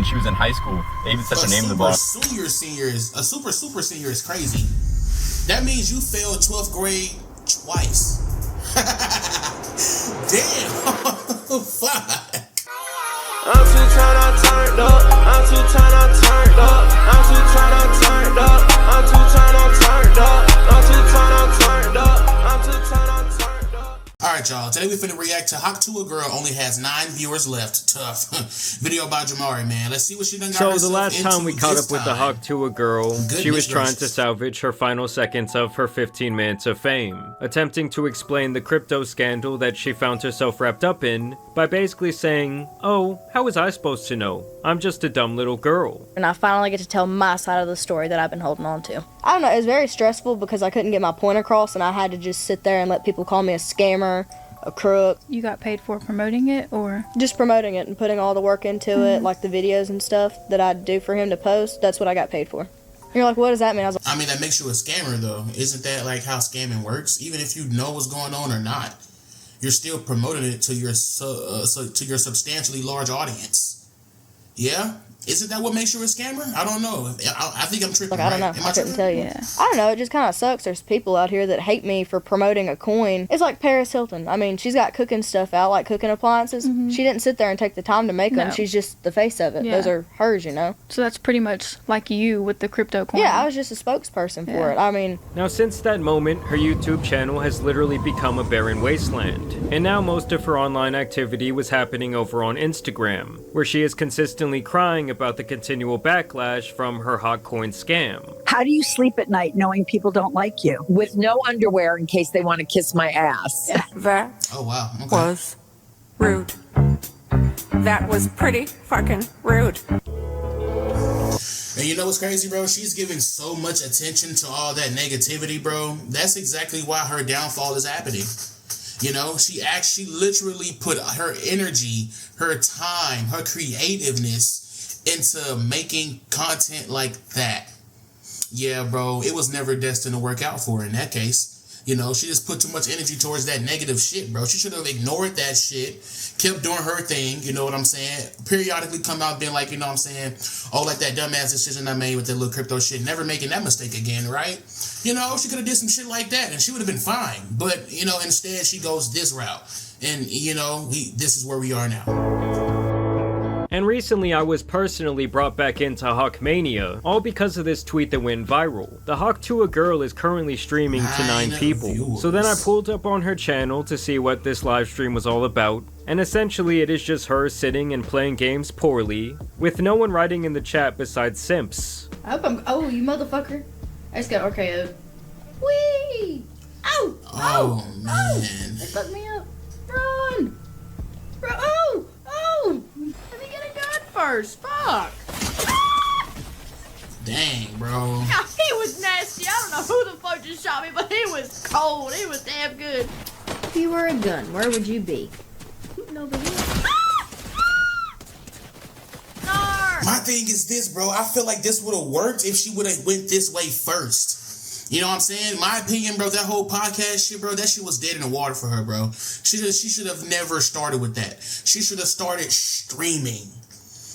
when she was in high school. They even set her name in the book. A super senior is crazy. That means you failed 12th grade twice. Damn. Fuck. I'm too turned up. I'm too turned up. I'm too turned up. I'm too turned up. I'm too turned up. I'm too turned up. Alright, y'all. Today we finna react to Tuah Girl only has 9 viewers left. Tough. Video by Jamari, man. Let's see what she done got herself into. So the last time we caught up with the Tuah Girl, she was trying to salvage her final seconds of her 15 minutes of fame, attempting to explain the crypto scandal that she found herself wrapped up in by basically saying, "Oh, how was I supposed to know? I'm just a dumb little girl." And I finally get to tell my side of the story that I've been holding on to. I don't know, it was very stressful because I couldn't get my point across and I had to just sit there and let people call me a scammer, a crook. You got paid for promoting it, or? Just promoting it and putting all the work into it, like the videos and stuff that I do for him to post. That's what I got paid for. You're like, what does that mean? I mean, that makes you a scammer, though. Isn't that like how scamming works? Even if you know what's going on or not, you're still promoting it to your substantially large audience. Yeah? Isn't that what makes you a scammer? I don't know. I think I'm tripping. Like, I don't know. I couldn't tell you. Yeah. I don't know. It just kind of sucks. There's people out here that hate me for promoting a coin. It's like Paris Hilton. I mean, she's got cooking stuff out, like cooking appliances. She didn't sit there and take the time to make them. She's just the face of it. Yeah. Those are hers, you know? So that's pretty much like you with the crypto coin. Yeah, I was just a spokesperson for it. I mean... Now since that moment, her YouTube channel has literally become a barren wasteland. And now most of her online activity was happening over on Instagram, where she is consistently crying about the continual backlash from her hot coin scam. How do you sleep at night knowing people don't like you? With no underwear in case they want to kiss my ass. That Oh, wow. Okay. was rude. That was pretty fucking rude. And you know what's crazy, bro? She's giving so much attention to all that negativity, bro. That's exactly why her downfall is happening. You know, she actually literally put her energy, her time, her creativeness into making content like that. Yeah, bro, it was never destined to work out for her in that case. You know, she just put too much energy towards that negative shit, bro. She should have ignored that shit, kept doing her thing, you know what I'm saying? Periodically come out being like, you know what I'm saying? Oh, like that dumbass decision I made with that little crypto shit, never making that mistake again, right? You know, she could have did some shit like that and she would have been fine. But, you know, instead she goes this route. And, you know, this is where we are now. And recently I was personally brought back into Hawkmania, all because of this tweet that went viral. The Tuah Girl is currently streaming to 9 people. Viewers. So then I pulled up on her channel to see what this live stream was all about, and essentially it is just her sitting and playing games poorly, with no one writing in the chat besides simps. I hope I'm... Oh, you motherfucker. I just got RKO'd. Whee! Ow! Oh, man. They fucked me up. Run! Run! Oh! Oh! Let me get a gun first. Fuck! Dang, bro. God, he was nasty. I don't know who the fuck just shot me, but he was cold. He was damn good. If you were a gun, where would you be? Over here. My thing is this, bro. I feel like this would have worked if she would have went this way first. You know what I'm saying? My opinion, bro, that whole podcast shit, bro, that shit was dead in the water for her, bro. She should have never started with that. She should have started streaming.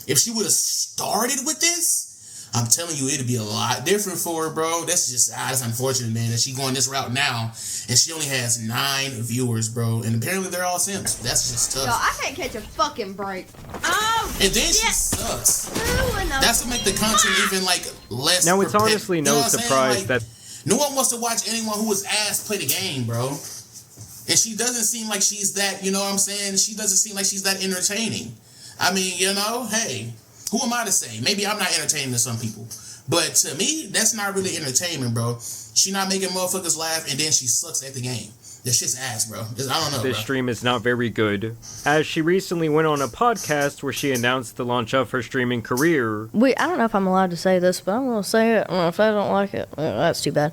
If she would have started with this, I'm telling you, it'd be a lot different for her, bro. That's just, that's unfortunate, man, that she going this route now, and she only has 9 viewers, bro. And apparently they're all simps. That's just tough. Yo, I can't catch a fucking break. Oh, and then she sucks. That's what make the content even, like, less. Now it's honestly no surprise that no one wants to watch anyone who is ass play the game, bro. And she doesn't seem like she's that, you know what I'm saying? She doesn't seem like she's that entertaining. I mean, you know, hey, who am I to say? Maybe I'm not entertaining to some people. But to me, that's not really entertainment, bro. She not making motherfuckers laugh, and then she sucks at the game. That shit's ass, bro. I don't know, this stream is not very good, as she recently went on a podcast where she announced the launch of her streaming career. I don't know if I'm allowed to say this, but I'm going to say it. If I don't like it, that's too bad.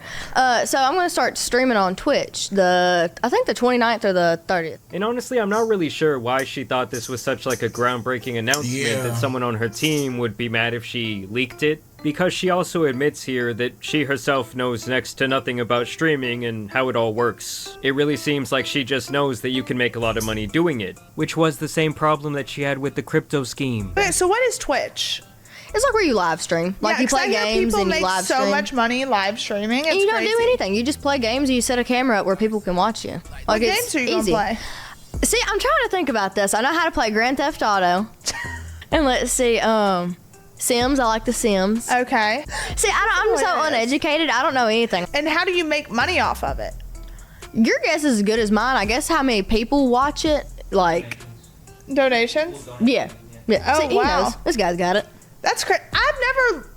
So I'm going to start streaming on Twitch, I think the 29th or the 30th. And honestly, I'm not really sure why she thought this was such like a groundbreaking announcement that someone on her team would be mad if she leaked it. because she also admits here that she herself knows next to nothing about streaming and how it all works. It really seems like she just knows that you can make a lot of money doing it, which was the same problem that she had with the crypto scheme. Okay, so what is Twitch? It's like where you live stream. Like you play games and you live stream. People make so much money live streaming. And you don't do anything. You just play games and you set a camera up where people can watch you. Like, what games are you gonna play? See, I'm trying to think about this. I know how to play Grand Theft Auto. And let's see, Sims. I like the Sims. Okay. See, I'm so uneducated. I don't know anything. And how do you make money off of it? Your guess is as good as mine. I guess how many people watch it, like... Donations? Yeah. Oh, see, he knows. This guy's got it. That's crazy. I've never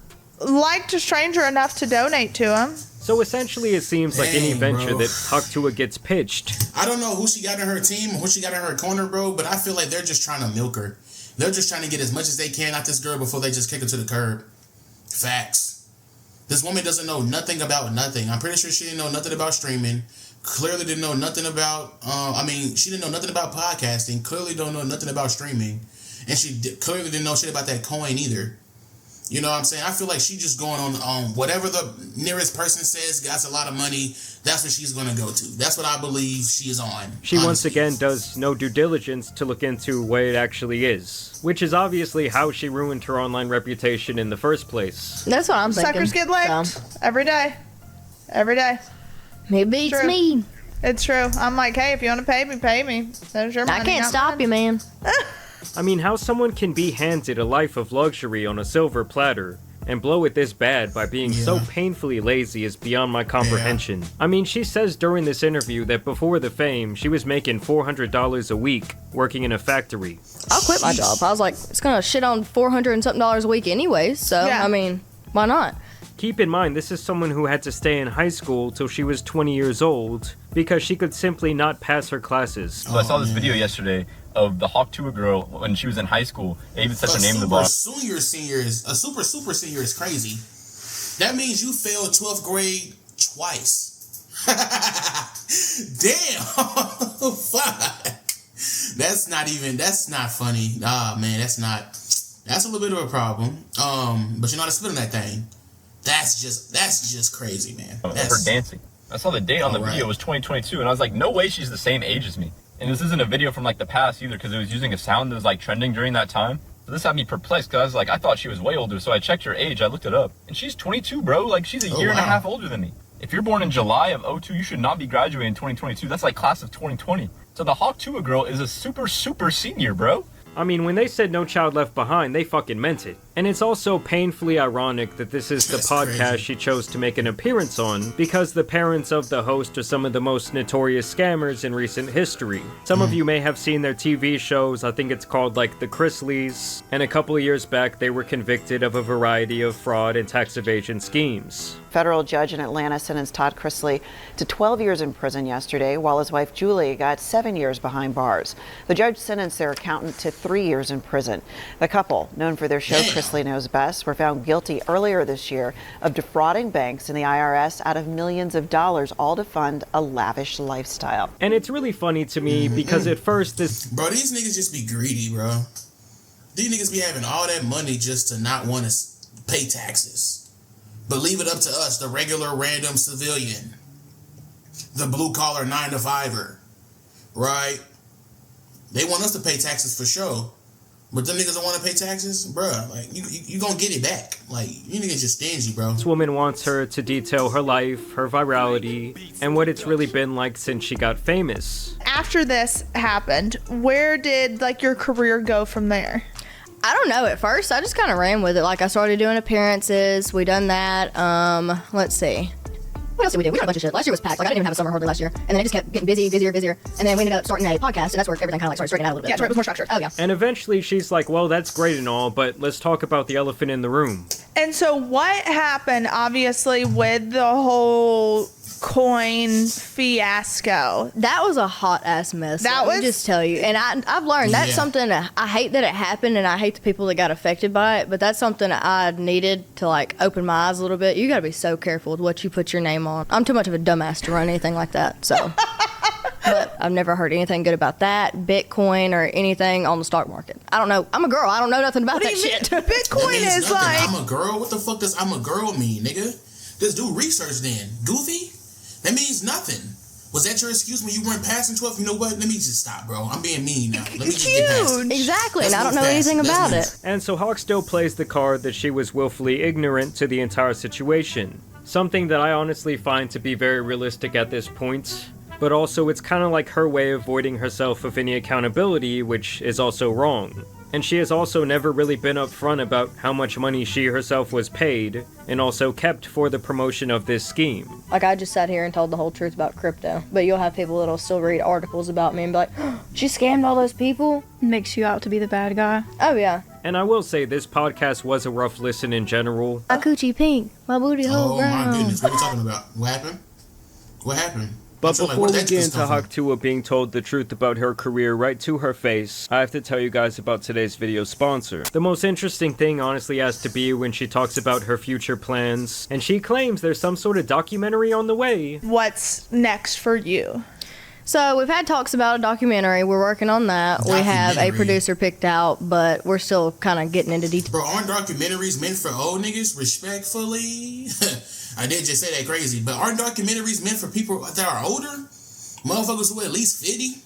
liked a stranger enough to donate to him. So essentially it seems like any venture that Tuah gets pitched. I don't know who she got in her team or who she got in her corner, bro, but I feel like they're just trying to milk her. They're just trying to get as much as they can out this girl before they just kick her to the curb. Facts. This woman doesn't know nothing about nothing. I'm pretty sure she didn't know nothing about streaming. Clearly didn't know nothing about, she didn't know nothing about podcasting. Clearly don't know nothing about streaming. And she clearly didn't know shit about that coin either. You know what I'm saying? I feel like she's just going on whatever the nearest person says got a lot of money, that's what she's going to go to. That's what I believe she is on. She once again does no due diligence to look into what it actually is, which is obviously how she ruined her online reputation in the first place. That's what I'm thinking. Suckers get licked every day. Every day. It beats me. It's true. I'm like, hey, if you want to pay me. There's your money. I can't stop you, man. I mean, how someone can be handed a life of luxury on a silver platter and blow it this bad by being so painfully lazy is beyond my comprehension. I mean, she says during this interview that before the fame, she was making $400 a week working in a factory. I'll quit my job. I was like, it's gonna shit on $400 and something a week anyways, so, I mean, why not? Keep in mind, this is someone who had to stay in high school till she was 20 years old because she could simply not pass her classes. So I saw this video yesterday of the Tuah girl when she was in high school. They even said her name in the box. A super senior is crazy. That means you failed 12th grade twice. Damn. Fuck. That's not funny. Man, that's a little bit of a problem. But you know how to spit on that thing. That's just crazy, man. Her dancing. I saw the date on the video was 2022, and I was like, no way she's the same age as me. And this isn't a video from like the past either, because it was using a sound that was like trending during that time. So this had me perplexed, because I was like, I thought she was way older, so I checked her age, I looked it up. And she's 22, bro. Like, she's a year and a half older than me. If you're born in July of 02, you should not be graduating in 2022. That's like class of 2020. So the Tuah girl is a super senior, bro. I mean, when they said No Child Left Behind, they fucking meant it. And it's also painfully ironic that this is the podcast she chose to make an appearance on, because the parents of the host are some of the most notorious scammers in recent history. Some of you may have seen their TV shows. I think it's called like The Chrisleys, and a couple of years back they were convicted of a variety of fraud and tax evasion schemes. Federal judge in Atlanta sentenced Todd Chrisley to 12 years in prison yesterday, while his wife Julie got 7 years behind bars. The judge sentenced their accountant to 3 years in prison. The couple, known for their show Chrisley Knows Best, were found guilty earlier this year of defrauding banks and the IRS out of millions of dollars, all to fund a lavish lifestyle. And it's really funny to me because at first this... Bro, these niggas just be greedy, bro. These niggas be having all that money just to not want to pay taxes. But leave it up to us, the regular random civilian. The blue-collar 9-to-5er. Right? They want us to pay taxes for sure. But them niggas don't want to pay taxes? Bruh, like, you gonna get it back. Like, you niggas just stingy, bro. This woman wants her to detail her life, her virality, and what it's really been like since she got famous. After this happened, where did, like, your career go from there? I don't know. At first, I just kind of ran with it. Like, I started doing appearances. We done that. Let's see. What else did we do? We did a bunch of shit. Last year was packed. Like, I didn't even have a summer hardly last year. And then it just kept getting busier. And then we ended up starting a podcast, and that's where everything kind of like started straightening out a little bit. Yeah, it was more structured. Oh, yeah. And eventually she's like, well, that's great and all, but let's talk about the elephant in the room. And so what happened, obviously, with the whole coin fiasco? That was a hot-ass mess. Let me just tell you. And I've learned that's something I hate that it happened, and I hate the people that got affected by it, but that's something I needed to, like, open my eyes a little bit. You gotta be so careful with what you put your name on. I'm too much of a dumbass to run anything like that, so... But I've never heard anything good about that, Bitcoin, or anything on the stock market. I don't know. I'm a girl. I don't know nothing about that shit. Bitcoin is like... I'm a girl? What the fuck does I'm a girl mean, nigga? Just do research then. Goofy? That means nothing. Was that your excuse when you weren't passing 12? You know what? Let me just stop, bro. I'm being mean now. Let me just get past it. Exactly, Let's and I don't move know past anything it. about Let's it. And so Hawk still plays the card that she was willfully ignorant to the entire situation. Something that I honestly find to be very realistic at this point. But also it's kind of like her way of avoiding herself of any accountability, which is also wrong. And she has also never really been upfront about how much money she herself was paid, and also kept for the promotion of this scheme. Like, I just sat here and told the whole truth about crypto. But you'll have people that'll still read articles about me and be like, oh, she scammed all those people? Makes you out to be the bad guy. Oh, yeah. And I will say, this podcast was a rough listen in general. My coochie pink, my booty hole brown. Oh my goodness, what are you talking about? What happened? What happened? But So, before where we did that get just into come from? Hawk Tuah being told the truth about her career right to her face, I have to tell you guys about today's video sponsor. The most interesting thing honestly has to be when she talks about her future plans, and she claims there's some sort of documentary on the way. What's next for you? So we've had talks about a documentary. We're working on that. We have a Documentary. producer picked out, but we're still kind of getting into detail. Bro, aren't documentaries meant for old niggas? Respectfully. I did just say that crazy, but aren't documentaries meant for people that are older? Motherfuckers who are at least 50,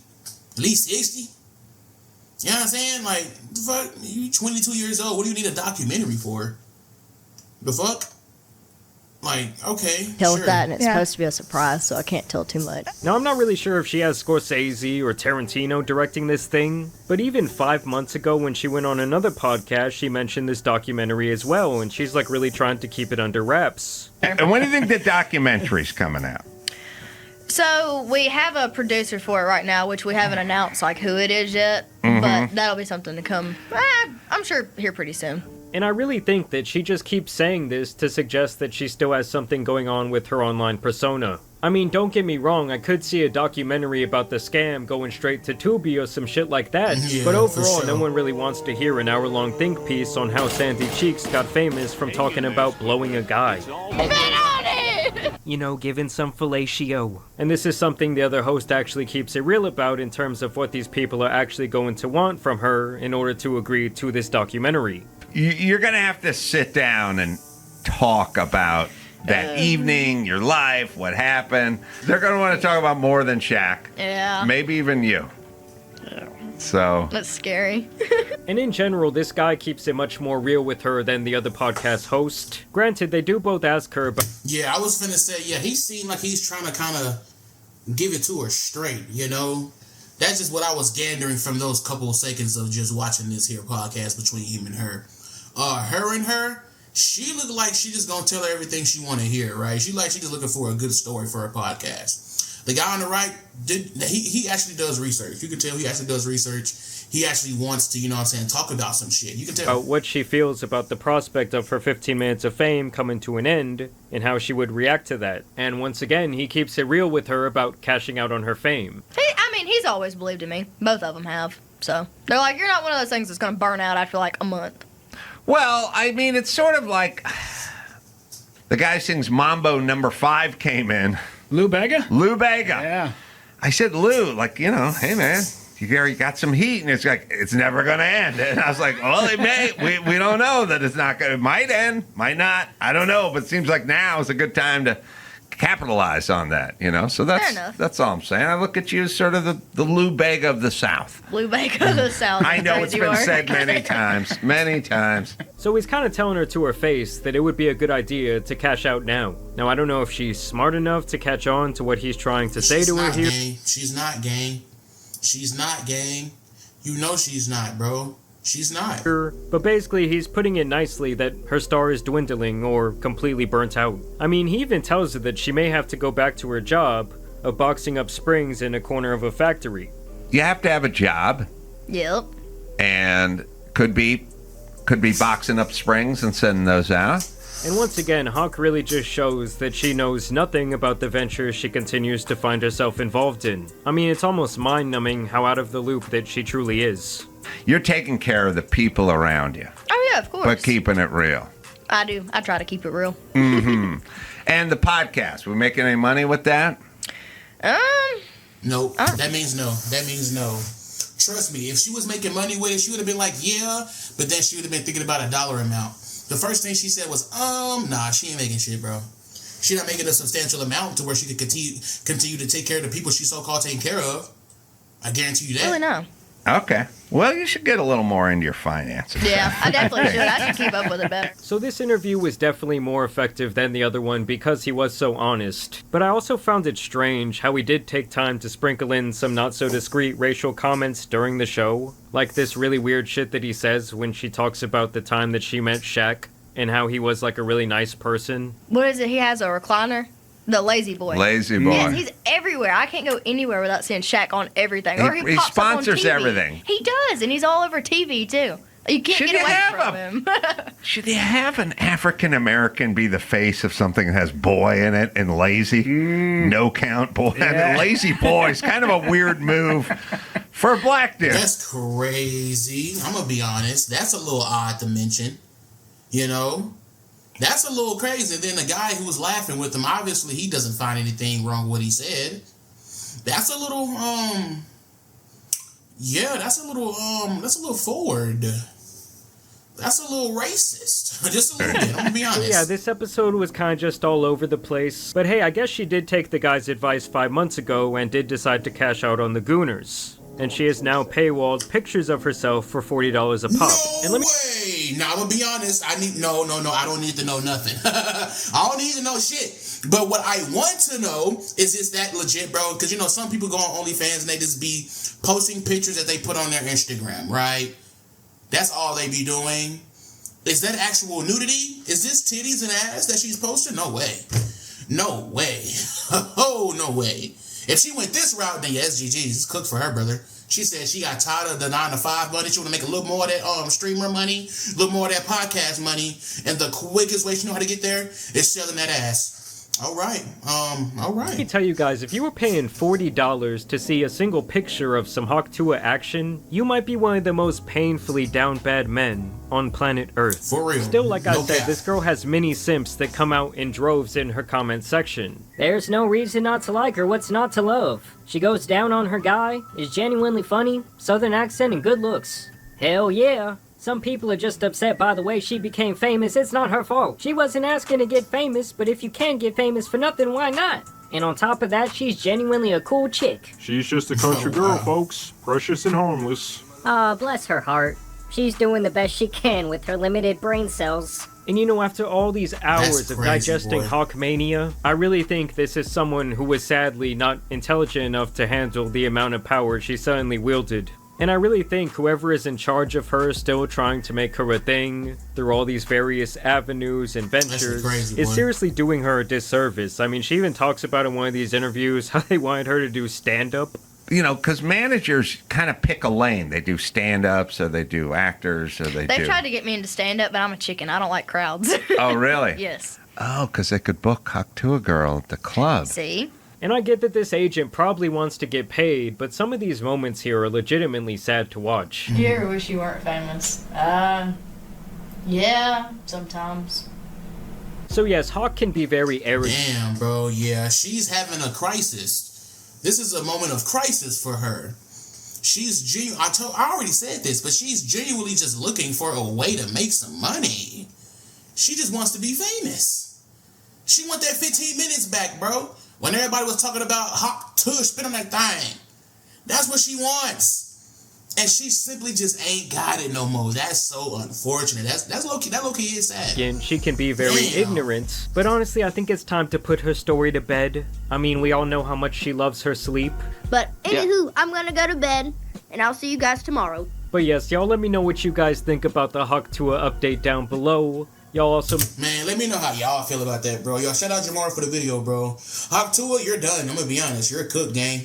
at least 60. You know what I'm saying? Like, the fuck? You 22 years old. What do you need a documentary for? The fuck? Like, okay. Tell sure. with that, and it's supposed to be a surprise, so I can't tell too much. Now, I'm not really sure if she has Scorsese or Tarantino directing this thing, but even 5 months ago when she went on another podcast, she mentioned this documentary as well, and she's like really trying to keep it under wraps. And when do you think the documentary's coming out? So we have a producer for it right now, which we haven't announced like who it is yet, but that'll be something to come. I'm sure here pretty soon. And I really think that she just keeps saying this to suggest that she still has something going on with her online persona. I mean, don't get me wrong, I could see a documentary about the scam going straight to Tubi or some shit like that, Yeah, but for overall, sure. no one really wants to hear an hour-long think piece on how Sandy Cheeks got famous from talking about blowing a guy. You know, giving some fellatio. And this is something the other host actually keeps it real about in terms of what these people are actually going to want from her in order to agree to this documentary. You're going to have to sit down and talk about that evening, your life, what happened. They're going to want to talk about more than Shaq. Yeah. Maybe even you. So. That's scary. And in general, this guy keeps it much more real with her than the other podcast host. Granted, they do both ask her about... Yeah, I was finna say, yeah, he seemed like he's trying to kind of give it to her straight, you know? That's just what I was gathering from those couple of seconds of just watching this here podcast between him and her. Her and her, she looked like she just gonna tell her everything she want to hear, right? She just looking for a good story for her podcast. The guy on the right, he actually does research. You can tell he actually does research. He actually wants to, you know what I'm saying, talk about some shit. You can tell. About what she feels about the prospect of her 15 minutes of fame coming to an end, and how she would react to that. And once again, he keeps it real with her about cashing out on her fame. He's always believed in me. Both of them have. So they're like, you're not one of those things that's going to burn out after like a month. Well, I mean, it's sort of like the guy sings Mambo number 5 came in. Lou Bega? Lou Bega. Yeah. I said, Lou, like, you know, hey, man, you got some heat. And it's like, it's never going to end. And I was like, well, it may. We don't know that it's not going to. It might end, might not. I don't know. But it seems like now is a good time to capitalize on that, you know? So that's all I'm saying. I look at you as sort of the Lou Bega of the South. Lou Bega of the South. I know it's been said many times, many times. So he's kind of telling her to her face that it would be a good idea to cash out now. Now, I don't know if she's smart enough to catch on to what he's trying to say to her here. She's not gang. She's not gang. You know she's not, bro. She's not. But basically, he's putting it nicely that her star is dwindling or completely burnt out. I mean, he even tells her that she may have to go back to her job of boxing up springs in a corner of a factory. You have to have a job. Yep. And could be boxing up springs and sending those out. And once again, Hawk really just shows that she knows nothing about the ventures she continues to find herself involved in. I mean, it's almost mind-numbing how out of the loop that she truly is. You're taking care of the people around you. Oh, yeah, of course. But keeping it real. I do. I try to keep it real. Mm-hmm. And the podcast, we making any money with that? Nope. That means no. That means no. Trust me, if she was making money with it, she would have been like, yeah, but then she would have been thinking about a dollar amount. The first thing she said was, nah, she ain't making shit, bro. She not making a substantial amount to where she could continue to take care of the people she's so-called taking care of. I guarantee you that. Really no. Okay. Well, you should get a little more into your finances. Yeah, I definitely should. I should keep up with it better. So this interview was definitely more effective than the other one because he was so honest. But I also found it strange how he did take time to sprinkle in some not so discreet racial comments during the show. Like this really weird shit that he says when she talks about the time that she met Shaq and how he was like a really nice person. What is it? He has a recliner? The Lazy Boy. Lazy Boy. Yes, he's everywhere. I can't go anywhere without seeing Shaq on everything. Or He pops up on sponsors TV. everything. He does, and he's all over TV too. You can't get away from him. Should you have an African American be the face of something that has boy in it and lazy? No count boy. I mean, lazy boy is kind of a weird move for a black dude. That's crazy. I'm going to be honest. That's a little odd to mention. You know? That's a little crazy. And then the guy who was laughing with him, obviously he doesn't find anything wrong with what he said. That's a little, yeah, that's a little forward. That's a little racist. Just a little bit, I'm gonna be honest. Yeah, this episode was kind of just all over the place. But hey, I guess she did take the guy's advice 5 months ago and did decide to cash out on the Gooners. And she has now paywalled pictures of herself for $40 a pop. No way! Now, I'm gonna be honest. I don't need to know nothing. I don't need to know shit. But what I want to know is that legit, bro? Because, you know, some people go on OnlyFans and they just be posting pictures that they put on their Instagram, right? That's all they be doing. Is that actual nudity? Is this titties and ass that she's posting? No way. No way. Oh, no way. If she went this route, then yes, GG's. It's cooked for her, brother. She said she got tired of the 9 to 5 money. She want to make a little more of that streamer money, a little more of that podcast money. And the quickest way she know how to get there is selling that ass. All right. All right. Let me tell you guys, if you were paying $40 to see a single picture of some Hawk Tuah action, you might be one of the most painfully down bad men on planet Earth. For real. Still, like I No said, cap. this girl has many simps that come out in droves in her comment section. There's no reason not to like her. What's not to love? She goes down on her guy, is genuinely funny, southern accent, and good looks. Hell yeah. Some people are just upset by the way she became famous. It's not her fault. She wasn't asking to get famous, but if you can get famous for nothing, why not? And on top of that, she's genuinely a cool chick. She's just a country girl, folks. Precious and harmless. Aw, bless her heart. She's doing the best she can with her limited brain cells. And you know, after all these hours of crazy, digesting boy. Hawkmania, I really think this is someone who was sadly not intelligent enough to handle the amount of power she suddenly wielded. And I really think whoever is in charge of her still trying to make her a thing through all these various avenues and ventures crazy, is boy. seriously doing her a disservice. I mean, she even talks about in one of these interviews how they wanted her to do stand-up. You know, because managers kind of pick a lane. They do stand-ups, or they do actors, or they They've do... tried to get me into stand-up, but I'm a chicken. I don't like crowds. Oh, really? Yes. Oh, because they could book Hawk Tuah girl at the club. See? And I get that this agent probably wants to get paid, but some of these moments here are legitimately sad to watch. You ever wish you weren't famous? Yeah, sometimes. So yes, Hawk can be very arrogant. Damn, bro. Yeah, she's having a crisis. This is a moment of crisis for her. She's I already said this, but she's genuinely just looking for a way to make some money. She just wants to be famous. She want that 15 minutes back, bro. When everybody was talking about Hawk Tuah, spit on that thing. That's what she wants. And she simply just ain't got it no more. That's so unfortunate. That's low-key. That low-key is sad. Again, she can be very Damn. ignorant, but honestly, I think it's time to put her story to bed. I mean, we all know how much she loves her sleep. But anywho, I'm gonna go to bed, and I'll see you guys tomorrow. But yes, y'all let me know what you guys think about the Hawk Tuah update down below. Y'all also... Man, let me know how y'all feel about that, bro. Y'all shout out Jamar for the video, bro. Hawk Tuah, you're done. I'm gonna be honest. You're a cook, gang.